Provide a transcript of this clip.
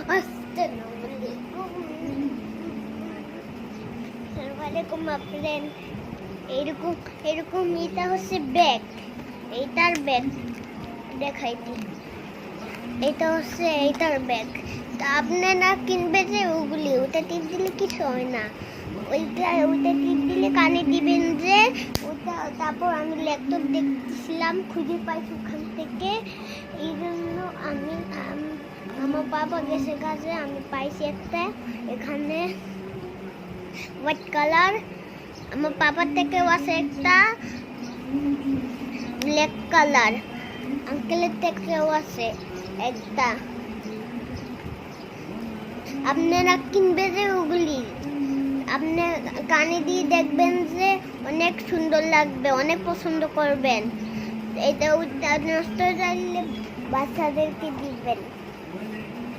আসসালামাইকুম ফ্রেন্ড। এরকম এরকম এটা হচ্ছে ব্যাগ, এইটার ব্যাগ দেখাইছি। এটা হচ্ছে এইটার ব্যাগ। তা আপনারা কিনবে যে ওগুলি, ওটা টিপ দিলে কিছু হয় না। ওইটা টিপ দিলে কানে দিবেন যে ওটা। তারপর আমি ল্যাপটপ দেখছিলাম, খুঁজে পাইছি ওখান থেকে। এই জন্য আমি আমার বাবা গেছে কাজে, আমি পাইছি একটা এখানে হোয়াইট কালার। আমার পাপার থেকেও আছে একটা ব্ল্যাক কালার, আঙ্কেলের থেকেও আছে একটা। আপনারা কিনবে যে ওগুলি, আপনি কানে দিয়ে দেখবেন যে অনেক সুন্দর লাগবে, অনেক পছন্দ করবেন। এটা নষ্ট হয়ে যাইলে বাচ্চাদেরকে দিবেন।